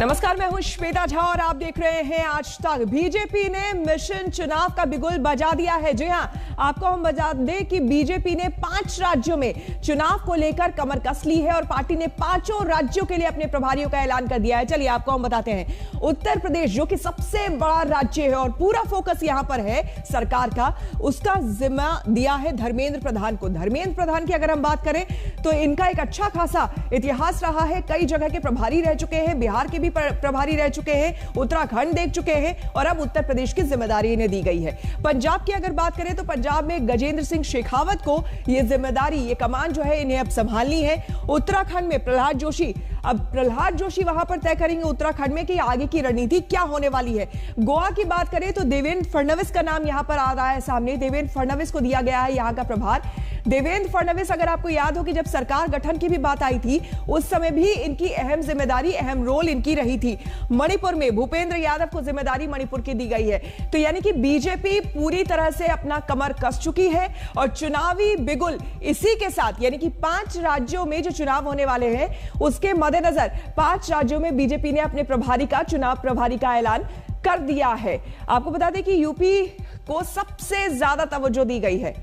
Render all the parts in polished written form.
नमस्कार, मैं हूं श्वेता झा और आप देख रहे हैं आज तक। बीजेपी ने मिशन चुनाव का बिगुल बजा दिया है। जी हां, आपको हम बता दें कि बीजेपी ने 5 राज्यों में चुनाव को लेकर कमर कस ली है और पार्टी ने 5 राज्यों के लिए अपने प्रभारियों का ऐलान कर दिया है। चलिए आपको हम बताते हैं। उत्तर प्रदेश, जो कि सबसे बड़ा राज्य है और पूरा फोकस यहां पर है सरकार का, उसका जिम्मा दिया है धर्मेंद्र प्रधान को। धर्मेंद्र प्रधान की अगर हम बात करें तो इनका एक अच्छा खासा इतिहास रहा है। कई जगह के प्रभारी रह चुके हैं, बिहार के भी प्रभारी रह चुके हैं, उत्तराखंड देख चुके हैं और अब उत्तर प्रदेश की जिम्मेदारी इन्हें दी गई है। पंजाब की अगर बात करें तो पंजाब में गजेंद्र सिंह शेखावत को यह जिम्मेदारी, ये कमान जो है इन्हें अब संभालनी है। उत्तराखंड में प्रहलाद जोशी, अब प्रहलाद जोशी वहां पर तय करेंगे उत्तराखंड में कि आगे की रणनीति क्या होने वाली है। गोवा की बात करें तो देवेंद्र फडणवीस का नाम यहां पर आ रहा है सामने। देवेंद्र फडणवीस को दिया गया है यहां का प्रभार। देवेंद्र फडणवीस, अगर आपको याद हो कि जब सरकार गठन की भी बात आई थी उस समय भी इनकी अहम जिम्मेदारी, अहम रोल इनकी रही थी। मणिपुर में भूपेंद्र यादव को जिम्मेदारी मणिपुर की दी गई है। तो यानी कि बीजेपी पूरी तरह से अपना कमर कस चुकी है और चुनावी बिगुल इसी के साथ, यानी कि 5 राज्यों में जो चुनाव होने वाले हैं उसके मद्देनजर 5 राज्यों में बीजेपी ने अपने प्रभारी का, चुनाव प्रभारी का ऐलान कर दिया है। आपको बता दें कि यूपी को सबसे ज्यादा तवज्जो दी गई है,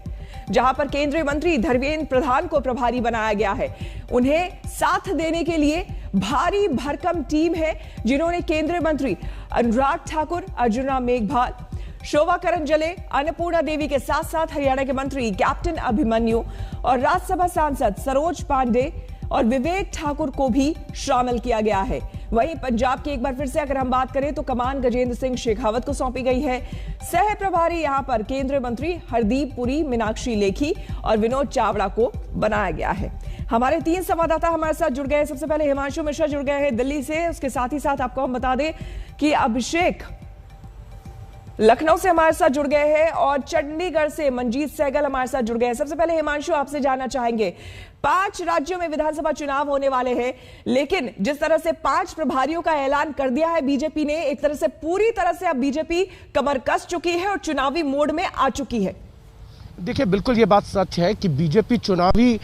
जहां पर केंद्रीय मंत्री धर्मेंद्र प्रधान को प्रभारी बनाया गया है। उन्हें साथ देने के लिए भारी भरकम टीम है, जिन्होंने केंद्रीय मंत्री अनुराग ठाकुर, अर्जुन राम मेघवाल, शोभा करंजले, अन्नपूर्णा देवी के साथ साथ हरियाणा के मंत्री कैप्टन अभिमन्यु और राज्यसभा सांसद सरोज पांडे और विवेक ठाकुर को भी शामिल किया गया है। वहीं पंजाब की एक बार फिर से अगर हम बात करें तो कमान गजेंद्र सिंह शेखावत को सौंपी गई है। सह प्रभारी यहां पर केंद्रीय मंत्री हरदीप पुरी, मीनाक्षी लेखी और विनोद चावड़ा को बनाया गया है। हमारे 3 संवाददाता हमारे साथ जुड़ गए हैं। सबसे पहले हिमांशु मिश्रा जुड़ गए हैं दिल्ली से। उसके साथ ही साथ आपको हम बता दें कि अभिषेक लखनऊ से हमारे साथ जुड़ गए हैं और चंडीगढ़ से मंजीत सहगल हमारे साथ जुड़ गए हैं। सबसे पहले हिमांशु, आपसे जानना चाहेंगे, 5 राज्यों में विधानसभा चुनाव होने वाले हैं, लेकिन जिस तरह से 5 प्रभारियों का ऐलान कर दिया है बीजेपी ने, एक तरह से पूरी तरह से अब बीजेपी कमर कस चुकी है और चुनावी मोड में आ चुकी है। देखिए, बिल्कुल ये बात सच है कि बीजेपी चुनावी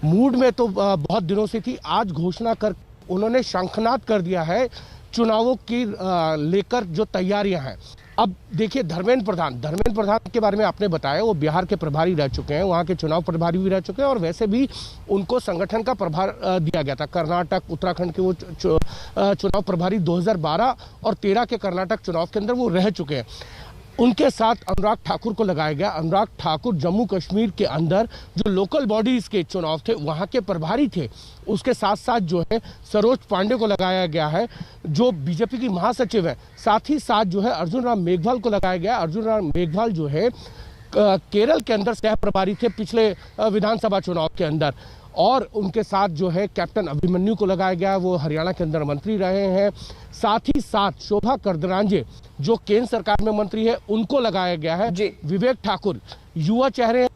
मूड में तो बहुत दिनों से थी। आज घोषणा कर उन्होंने शंखनाद कर दिया है चुनावों की लेकर जो तैयारियां हैं। अब देखिए, धर्मेंद्र प्रधान के बारे में आपने बताया, वो बिहार के प्रभारी रह चुके हैं, वहाँ के चुनाव प्रभारी भी रह चुके हैं और वैसे भी उनको संगठन का प्रभार दिया गया था। कर्नाटक, उत्तराखंड के वो चुनाव प्रभारी 2012 और 13 के कर्नाटक चुनाव के अंदर वो रह चुके हैं। उनके साथ अनुराग ठाकुर को लगाया गया। अनुराग ठाकुर जम्मू कश्मीर के अंदर जो लोकल बॉडीज के चुनाव थे वहाँ के प्रभारी थे। उसके साथ साथ जो है सरोज पांडे को लगाया गया है, जो बीजेपी की महासचिव है। साथ ही साथ जो है अर्जुन राम मेघवाल को लगाया गया। अर्जुन राम मेघवाल जो है केरल के अंदर सह प्रभारी थे पिछले विधानसभा चुनाव के अंदर, और उनके साथ जो है कैप्टन अभिमन्यु को लगाया गया, वो हरियाणा के अंदर मंत्री रहे हैं। साथ ही साथ शोभा करंजले जो केंद्र सरकार में मंत्री है, उनको लगाया गया है। विवेक ठाकुर युवा चेहरे हैं,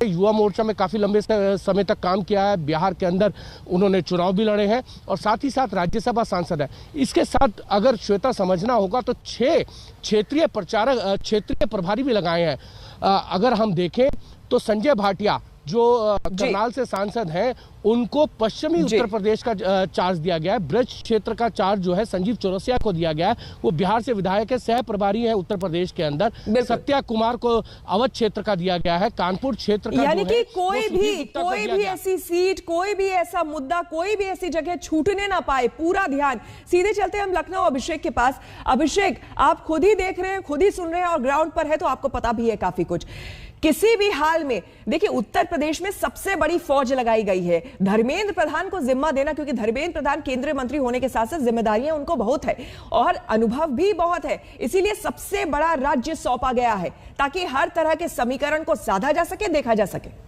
युवा मोर्चा में काफी लंबे समय तक काम किया है, बिहार के अंदर उन्होंने चुनाव भी लड़े हैं और साथ ही साथ राज्यसभा सांसद है। इसके साथ अगर श्वेता समझना होगा तो 6 क्षेत्रीय प्रभारी भी लगाए हैं। अगर हम देखें तो संजय भाटिया जो करनाल से सांसद हैं, उनको पश्चिमी उत्तर प्रदेश का चार्ज दिया गया है। ब्रज क्षेत्र का चार्ज जो है संजीव चौरसिया को दिया गया है, वो बिहार से विधायक है, सह प्रभारी है उत्तर प्रदेश के अंदर। सत्या कुमार को अवध क्षेत्र का दिया गया है। कानपुर क्षेत्र का, यानी कि कोई भी ऐसी सीट, कोई भी ऐसा मुद्दा, कोई भी ऐसी जगह छूटने ना पाए, पूरा ध्यान। सीधे चलते हम लखनऊ अभिषेक के पास। अभिषेक, आप खुद ही देख रहे हैं, खुद ही सुन रहे हैं और ग्राउंड पर है तो आपको पता भी है काफी कुछ। किसी भी हाल में देखिए, उत्तर प्रदेश में सबसे बड़ी फौज लगाई गई है। धर्मेंद्र प्रधान को जिम्मा देना, क्योंकि धर्मेंद्र प्रधान केंद्रीय मंत्री होने के साथ साथ जिम्मेदारियां उनको बहुत है और अनुभव भी बहुत है, इसीलिए सबसे बड़ा राज्य सौंपा गया है ताकि हर तरह के समीकरण को साधा जा सके, देखा जा सके।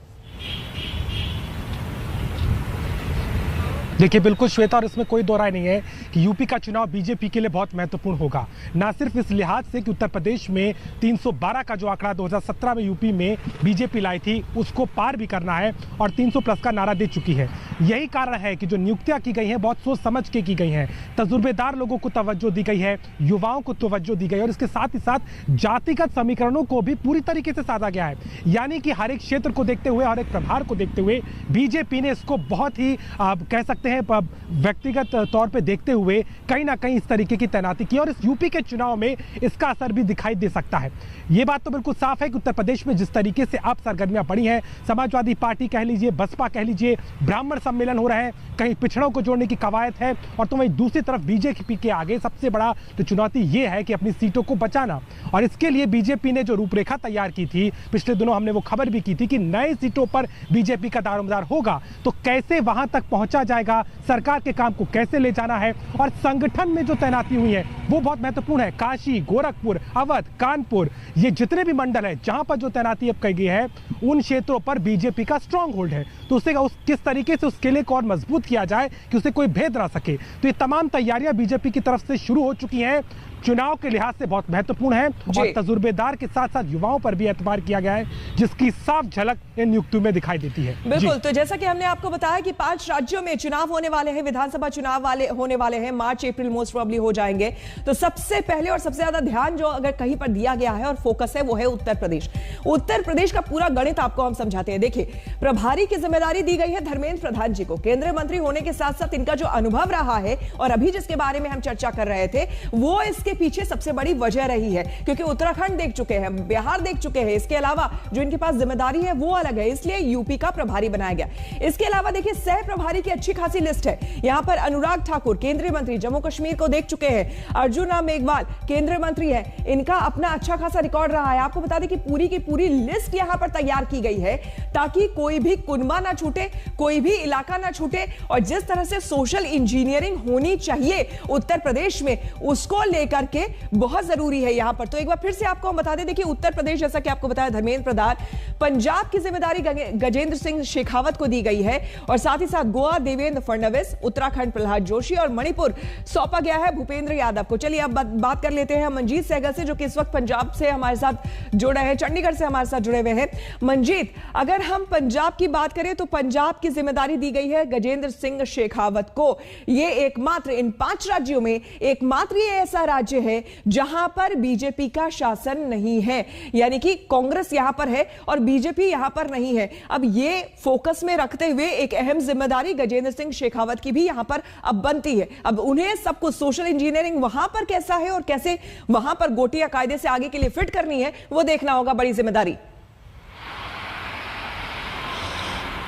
देखिए, बिल्कुल श्वेता, और इसमें कोई दो राय नहीं है कि यूपी का चुनाव बीजेपी के लिए बहुत महत्वपूर्ण होगा। ना सिर्फ इस लिहाज से कि उत्तर प्रदेश में 312 का जो आंकड़ा 2017 में यूपी में बीजेपी लाई थी उसको पार भी करना है और 300 प्लस का नारा दे चुकी है। यही कारण है कि जो नियुक्तियां की गई हैं बहुत सोच समझ के की गई हैं। तजुर्बेदार लोगों को तवज्जो दी गई है, युवाओं को तवज्जो दी गई और इसके साथ ही साथ जातिगत समीकरणों को भी पूरी तरीके से साधा गया है। यानी कि हर एक क्षेत्र को देखते हुए, हर एक प्रभार को देखते हुए बीजेपी ने इसको बहुत ही कह सकते कहते हैं व्यक्तिगत तौर पे देखते हुए कहीं ना कहीं इस तरीके की तैनाती की, और इस यूपी के चुनाव में इसका असर भी दिखाई दे सकता है। ये बात तो बिल्कुल साफ है कि उत्तर प्रदेश में जिस तरीके से अब सरगर्मियां बढ़ी हैं, समाजवादी पार्टी कह लीजिए, बसपा कह लीजिए, ब्राह्मण सम्मेलन हो रहे हैं, कहीं पिछड़ों को जोड़ने की कवायद है, और तो वहीं दूसरी तरफ बीजेपी के आगे सबसे बड़ा तो चुनौती ये है कि अपनी सीटों को बचाना। और इसके लिए बीजेपी ने जो रूपरेखा तैयार की थी, पिछले दिनों हमने वो खबर भी की थी कि नए सीटों पर बीजेपी का दारोमदार होगा, तो कैसे वहां तक पहुंचा जाएगा, सरकार के काम को कैसे ले जाना है, और संगठन में जो तैनाती हुई है वो बहुत महत्वपूर्ण है। काशी, गोरखपुर, अवध, कानपुर, ये जितने भी मंडल है जहां पर जो तैनाती अब की गई है, उन क्षेत्रों पर बीजेपी का स्ट्रांग होल्ड है। तो उससे किस तरीके से उस किले को और मजबूत किया जाए कि उसे कोई भेद ना सके, तो ये तमाम तैयारियां बीजेपी की तरफ से शुरू हो चुकी हैं। चुनाव के लिहाज से बहुत महत्वपूर्ण है, और तजुर्बेदार के साथ साथ युवाओं पर भी एतबार किया गया है, जिसकी साफ झलक इन नियुक्तियों में दिखाई देती है। बिल्कुल, तो जैसा कि हमने आपको बताया कि 5 राज्यों में चुनाव होने वाले हैं, विधानसभा चुनाव होने वाले हैं, मार्च अप्रैल मोस्ट प्रोबेबली हो जाएंगे। तो सबसे पहले और सबसे ज्यादा ध्यान जो अगर कहीं पर दिया गया है और फोकस है, वो है उत्तर प्रदेश। उत्तर प्रदेश का पूरा गणित आपको हम समझाते हैं। देखिए, प्रभारी की जिम्मेदारी दी गई है धर्मेंद्र प्रधान जी को। केंद्रीय मंत्री होने के साथ साथ इनका जो अनुभव रहा है, और अभी जिसके बारे में हम चर्चा कर रहे थे, वो इसके पीछे सबसे बड़ी वजह रही है, क्योंकि उत्तराखंड देख चुके हैं, बिहार देख चुके हैं। इसके अलावा जो इनके पास जिम्मेदारी है वो अलग है, इसलिए यूपी का प्रभारी बनाया गया। इसके अलावा देखिए, सह प्रभारी की अच्छी खासी लिस्ट है। यहां पर अनुराग ठाकुर केंद्रीय मंत्री जम्मू कश्मीर को देख चुके हैं, अर्जुन राम मेघवाल केंद्रीय मंत्री है, इनका अपना अच्छा खासा रिकॉर्ड रहा है। आपको बता दें कि पूरी की पूरी लिस्ट यहां पर तैयार की गई है, ताकि कोई भी कुनबा ना छूटे, कोई भी इलाका ना छूटे, और जिस तरह से सोशल इंजीनियरिंग होनी चाहिए उत्तर प्रदेश में, उसको लेकर के बहुत जरूरी है यहां पर। तो एक बार फिर से आपको हम बता दें, देखिए उत्तर प्रदेश, जैसा कि आपको बताया धर्मेंद्र प्रधान, पंजाब की जिम्मेदारी गजेंद्र सिंह शेखावत को दी गई है, और साथ ही साथ गोवा देवेंद्र फडणवीस, उत्तराखंड प्रहलाद जोशी, और मणिपुर सौंपा गया है भूपेंद्र यादव को। चलिए अब बात कर लेते हैं मंजीत सहगल से, जो कि इस वक्त पंजाब से हमारे साथ जुड़े हैं, चंडीगढ़ से हमारे साथ जुड़े हुए हैं। मंजीत, अगर हम पंजाब की बात करें तो पंजाब की जिम्मेदारी दी गई है गजेंद्र सिंह शेखावत को। ये एकमात्र इन 5 राज्यों में एकमात्र ये ऐसा राज्य है जहां पर बीजेपी का शासन नहीं है, यानी कि कांग्रेस यहां पर है और बीजेपी यहां पर नहीं है। अब ये फोकस में रखते हुए एक अहम जिम्मेदारी गजेंद्र सिंह शेखावत की भी यहां पर अब बनती है। अब उन्हें सब कुछ सोशल इंजीनियरिंग वहां पर कैसा है और कैसे वहां पर गोटियां कायदे से आगे के लिए फिट करनी है, वो देखना होगा। बड़ी जिम्मेदारी।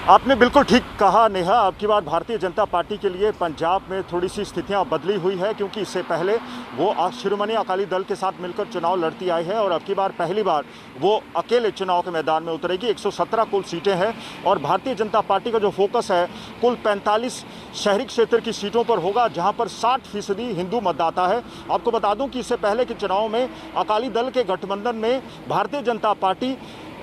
आपने बिल्कुल ठीक कहा नेहा। अब की बार भारतीय जनता पार्टी के लिए पंजाब में थोड़ी सी स्थितियां बदली हुई है, क्योंकि इससे पहले वो शिरोमणि अकाली दल के साथ मिलकर चुनाव लड़ती आई है, और अब की बार पहली बार वो अकेले चुनाव के मैदान में उतरेगी। 117 कुल सीटें हैं, और भारतीय जनता पार्टी का जो फोकस है कुल 45 शहरी क्षेत्र की सीटों पर होगा, जहां पर 60% हिंदू मतदाता है। आपको बता दूं कि इससे पहले के चुनाव में अकाली दल के गठबंधन में भारतीय जनता पार्टी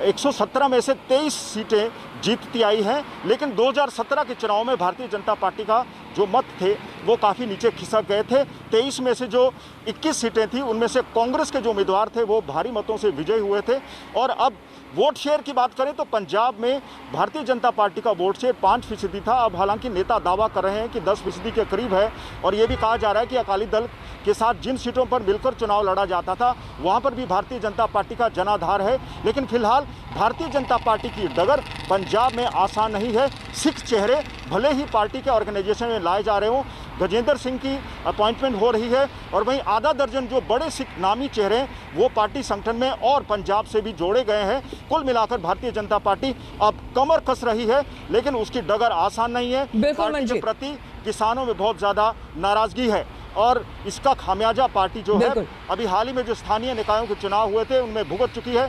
117 में से 23 सीटें जीतती आई हैं, लेकिन 2017 के चुनाव में भारतीय जनता पार्टी का जो मत थे वो काफ़ी नीचे खिसक गए थे। 23 में से जो 21 सीटें थी, उनमें से कांग्रेस के जो उम्मीदवार थे वो भारी मतों से विजयी हुए थे। और अब वोट शेयर की बात करें तो पंजाब में भारतीय जनता पार्टी का वोट शेयर 5% था। अब हालांकि नेता दावा कर रहे हैं कि 10% के करीब है, और ये भी कहा जा रहा है कि अकाली दल के साथ जिन सीटों पर मिलकर चुनाव लड़ा जाता था वहां पर भी भारतीय जनता पार्टी का जनाधार है। लेकिन फिलहाल भारतीय जनता पार्टी की डगर पंजाब में आसान नहीं है। सिख चेहरे भले ही पार्टी के ऑर्गेनाइजेशन में लाए जा रहे हों, गजेंद्र सिंह की अपॉइंटमेंट हो रही है, और वहीं आधा दर्जन जो बड़े सिख नामी चेहरे वो पार्टी संगठन में और पंजाब से भी जोड़े गए हैं। कुल मिलाकर भारतीय जनता पार्टी अब कमर कस रही है, लेकिन उसकी डगर आसान नहीं है। पार्टी के प्रति किसानों में बहुत ज़्यादा नाराजगी है, और इसका खामियाजा पार्टी जो है अभी हाल ही में जो स्थानीय निकायों के चुनाव हुए थे उनमें भुगत चुकी है।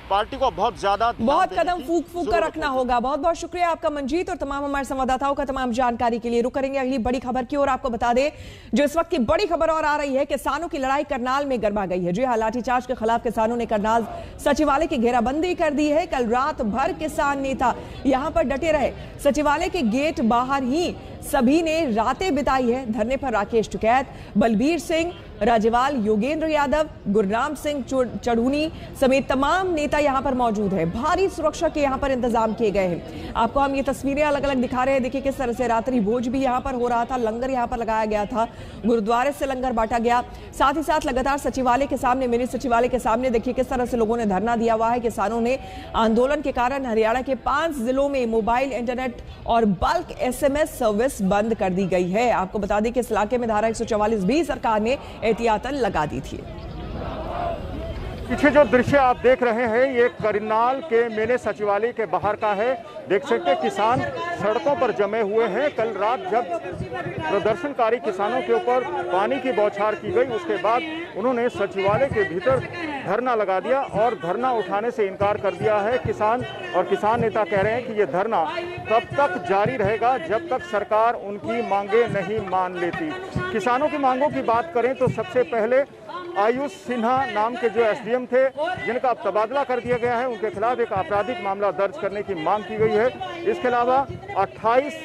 पार्टी को बहुत कदम फूक कर रखना होगा। बहुत बहुत शुक्रिया आपका मंजीत, और तमाम हमारे संवाददाताओं का तमाम जानकारी के लिए। रुक करेंगे अगली बड़ी खबर की ओर। आपको बता दें जो इस वक्त की बड़ी खबर और आ रही है, किसानों की लड़ाई करनाल में गरमा गई है। जी हां, लाठीचार्ज के खिलाफ किसानों ने करनाल सचिवालय की घेराबंदी कर दी है। कल रात भर किसान नेता यहां पर डटे रहे। सचिवालय के गेट बाहर ही सभी ने रातें बिताई है। धरने पर राकेश टिकैत, बलबीर सिंह, राज्यपाल योगेंद्र यादव, गुरनाम सिंह चढ़ूनी समेत तमाम नेता यहां पर मौजूद है। भारी सुरक्षा के यहां पर इंतजाम किए गए हैं। आपको हम ये तस्वीरें अलग अलग दिखा रहे हैं। देखिए किस तरह से रात्रि भोज भी यहां पर हो रहा था, लंगर यहां पर लगाया गया था, गुरुद्वारे से लंगर बांटा गया। साथ ही साथ लगातार सचिवालय के सामने, मिनी सचिवालय के सामने देखिए किस तरह से लोगों ने धरना दिया हुआ है। किसानों ने आंदोलन के कारण हरियाणा के 5 जिलों में मोबाइल, इंटरनेट और बल्क SMS सर्विस बंद कर दी गई है। आपको बता दें कि इस इलाके में धारा 144 भी सरकार ने एहतियातन लगा दी थी। पीछे जो दृश्य आप देख रहे हैं ये करनाल के मिनी सचिवालय के बाहर का है। देख सकते हैं किसान सड़कों पर जमे हुए हैं। कल रात जब प्रदर्शनकारी किसानों के ऊपर पानी की बौछार की गई, उसके बाद उन्होंने सचिवालय के भीतर धरना लगा दिया और धरना उठाने से इनकार कर दिया है। किसान और किसान नेता कह रहे हैं कि ये धरना तब तक जारी रहेगा जब तक सरकार उनकी मांगे नहीं मान लेती। किसानों की मांगों की बात करें तो सबसे पहले आयुष सिन्हा नाम के जो SDM थे, जिनका अब तबादला कर दिया गया है, उनके खिलाफ एक आपराधिक मामला दर्ज करने की मांग की गई है। इसके अलावा 28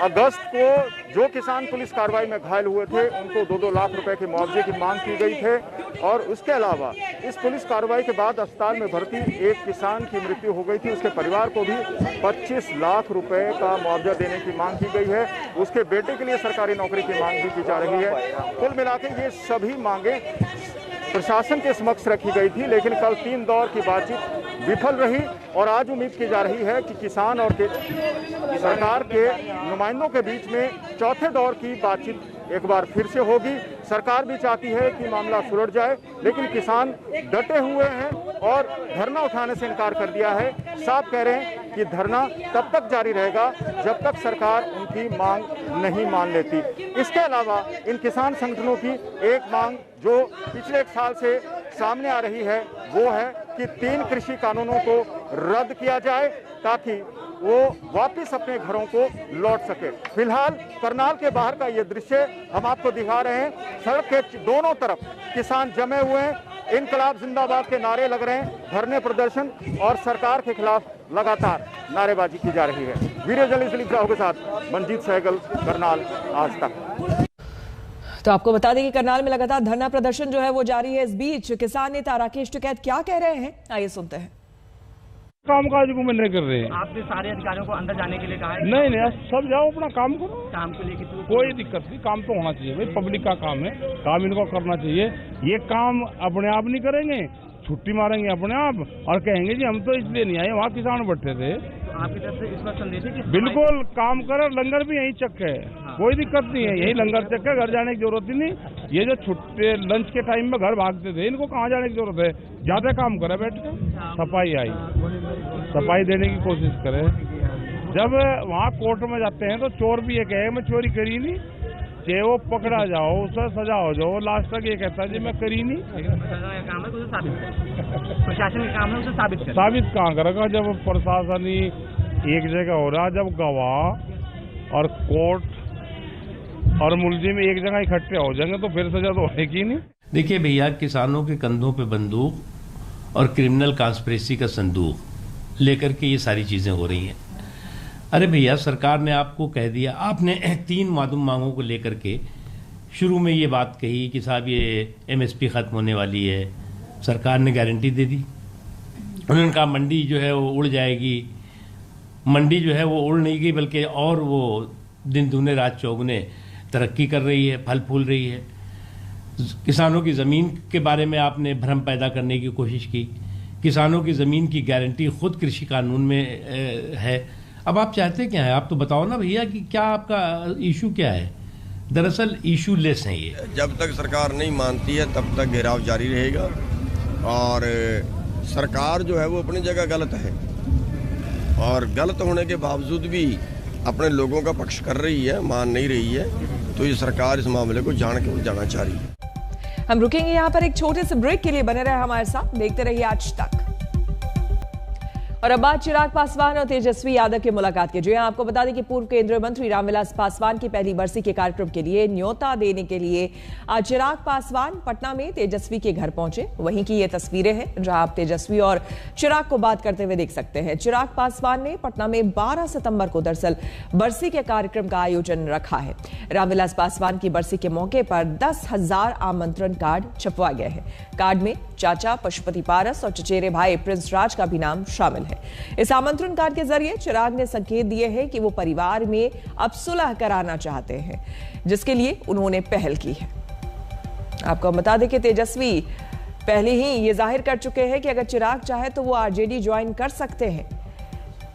अगस्त को जो किसान पुलिस कार्रवाई में घायल हुए थे उनको 2-2 लाख रुपए के मुआवजे की मांग की गई थे। और उसके अलावा इस पुलिस कार्रवाई के बाद अस्पताल में भर्ती एक किसान की मृत्यु हो गई थी, उसके परिवार को भी 25 लाख रुपए का मुआवजा देने की मांग की गई है। उसके बेटे के लिए सरकारी नौकरी की मांग भी की जा रही है। कुल मिलाकर ये सभी मांगे प्रशासन के समक्ष रखी गई थी, लेकिन कल 3 दौर की बातचीत विफल रही और आज उम्मीद की जा रही है कि किसान और सरकार के नुमाइंदों के बीच में चौथे दौर की बातचीत एक बार फिर से होगी। सरकार भी चाहती है कि मामला सुलझ जाए, लेकिन किसान डटे हुए हैं और धरना उठाने से इनकार कर दिया है। साफ कह रहे हैं कि धरना तब तक जारी रहेगा जब तक सरकार उनकी मांग नहीं मान लेती। इसके अलावा इन किसान संगठनों की एक मांग जो पिछले 1 साल से सामने आ रही है वो है कि 3 कृषि कानूनों को रद्द किया जाए ताकि वो वापस अपने घरों को लौट सके। फिलहाल करनाल के बाहर का ये दृश्य हम आपको दिखा रहे हैं। सड़क के दोनों तरफ किसान जमे हुए हैं, इनकलाब जिंदाबाद के नारे लग रहे हैं, धरने प्रदर्शन और सरकार के खिलाफ लगातार नारेबाजी की जा रही है। वीडियो जर्नलिस्ट दिलीप राव के साथ मंजीत सहगल, करनाल, आज तक। तो आपको बता दें कि करनाल में लगातार धरना प्रदर्शन जो है वो जारी है। इस बीच किसान नेता राकेश टिकैत क्या कह रहे हैं, आइए सुनते हैं। कामकाज को मैं नहीं कर रहे हैं। आपने सारे अधिकारियों को अंदर जाने के लिए कहा है? नहीं, सब जाओ अपना काम करो। काम को लेकर कोई दिक्कत नहीं, काम तो होना चाहिए भाई, पब्लिक का काम है, काम इनको करना चाहिए। ये काम अपने आप नहीं करेंगे, छुट्टी मारेंगे अपने आप और कहेंगे जी हम तो इसलिए नहीं आए, वहाँ किसान बैठे थे। आपकी तरफ से इस वक्त संदेश है कि बिल्कुल काम करे। लंगर भी यही चक्क है, कोई दिक्कत नहीं है, यही लंगर चक्क है, घर जाने की जरूरत ही नहीं। ये जो छुट्टे लंच के टाइम में घर भागते थे, इनको कहाँ जाने की जरूरत है, ज्यादा काम करे बैठ के। सफाई आई, सफाई देने की कोशिश करे। जब वहाँ कोर्ट में जाते हैं तो चोर भी ये कहे मैं चोरी करी नहीं, चाहे वो पकड़ा जाओ, उससे सजा हो जाओ, लास्ट तक ये कहता है जी मैं करी नहीं। काम है, उसे साबित करें। प्रशासन का काम है, उसे साबित करें। साबित कहाँ करेगा जब प्रशासन ही एक जगह हो रहा, जब गवाह और कोर्ट और मुलजिम एक जगह इकट्ठे हो जाएंगे तो फिर सजा तो होगी नहीं। देखिए भैया, किसानों के कंधों पे बंदूक और क्रिमिनल कॉन्स्पिरेसी का संदूक लेकर के ये सारी चीजें हो रही हैं। अरे भैया, सरकार ने आपको कह दिया, आपने 3 मासूम मांगों को लेकर के शुरू में ये बात कही कि साहब ये MSP खत्म होने वाली है, सरकार ने गारंटी दे दी। उन्होंने कहा मंडी जो है वो उड़ जाएगी, मंडी जो है वो उड़ नहीं गई बल्कि और वो दिन दूने रात चौगुने तरक्की कर रही है, फल फूल रही है। किसानों की ज़मीन के बारे में आपने भ्रम पैदा करने की कोशिश की। किसानों की ज़मीन की गारंटी खुद कृषि कानून में है। अब आप चाहते क्या है, आप तो बताओ ना भैया कि क्या आपका इशू क्या है। दरअसल इशू लेस है ये। जब तक सरकार नहीं मानती है तब तक घेराव जारी रहेगा और सरकार जो है वो अपनी जगह गलत है और गलत होने के बावजूद भी अपने लोगों का पक्ष कर रही है, मान नहीं रही है। तो ये सरकार इस मामले को जान के जाना चाह रही है। हम रुकेंगे यहाँ पर एक छोटे से ब्रेक के लिए, बने रहे हमारे साथ, देखते रहिए आज तक। और अब बात चिराग पासवान और तेजस्वी यादव की मुलाकात की। जी हां, आपको बता दें कि पूर्व केंद्रीय मंत्री रामविलास पासवान की पहली बरसी के कार्यक्रम के लिए न्योता देने के लिए आज चिराग पासवान पटना में तेजस्वी के घर पहुंचे। वहीं की ये तस्वीरें हैं जहां आप तेजस्वी और चिराग को बात करते हुए देख सकते हैं। चिराग पासवान ने पटना में 12 सितंबर को दरअसल बरसी के कार्यक्रम का आयोजन रखा है। रामविलास पासवान की बरसी के मौके पर 10,000 आमंत्रण कार्ड छपवा गए हैं। कार्ड में चाचा पशुपति पारस और चचेरे भाई प्रिंस राज का भी नाम शामिल है। इस आमंत्रण कार्ड के जरिए चिराग ने संकेत दिए हैं कि वो परिवार में अब सुलह कराना चाहते हैं, जिसके लिए उन्होंने पहल की है। आपको बता दें कि तेजस्वी पहले ही ये जाहिर कर चुके हैं कि अगर चिराग चाहे तो वो आरजेडी ज्वाइन कर सकते हैं।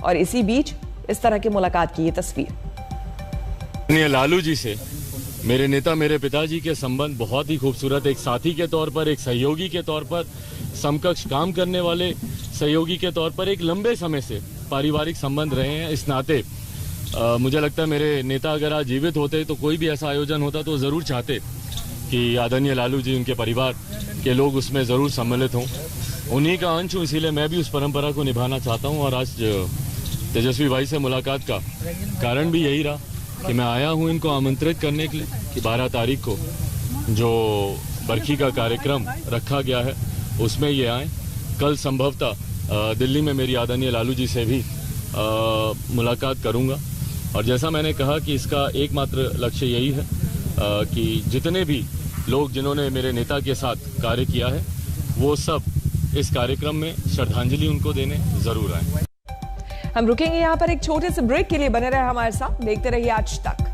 और इसी बीच इस तरह की मुलाकात की ये तस्वीर। लालू जी से मेरे नेता मेरे पिताजी के संबंध बहुत ही खूबसूरत, एक साथी के तौर पर, एक सहयोगी के तौर पर, समकक्ष काम करने वाले सहयोगी के तौर पर एक लंबे समय से पारिवारिक संबंध रहे हैं। इस नाते मुझे लगता है मेरे नेता अगर आज जीवित होते तो कोई भी ऐसा आयोजन होता तो जरूर चाहते कि आदरणीय लालू जी, उनके परिवार के लोग उसमें जरूर सम्मिलित हों। उन्हीं का अंश हूँ, इसीलिए मैं भी उस परंपरा को निभाना चाहता हूँ। और आज तेजस्वी भाई से मुलाकात का कारण भी यही रहा कि मैं आया हूँ इनको आमंत्रित करने के लिए कि 12 तारीख को जो बरखी का कार्यक्रम रखा गया है उसमें ये आए। कल संभवतः दिल्ली में मेरी आदरणीय लालू जी से भी मुलाकात करूंगा। और जैसा मैंने कहा कि इसका एकमात्र लक्ष्य यही है कि जितने भी लोग जिन्होंने मेरे नेता के साथ कार्य किया है वो सब इस कार्यक्रम में श्रद्धांजलि उनको देने जरूर आए। हम रुकेंगे यहाँ पर एक छोटे से ब्रेक के लिए। बने रहे हमारे साथ, देखते रहिए आज तक।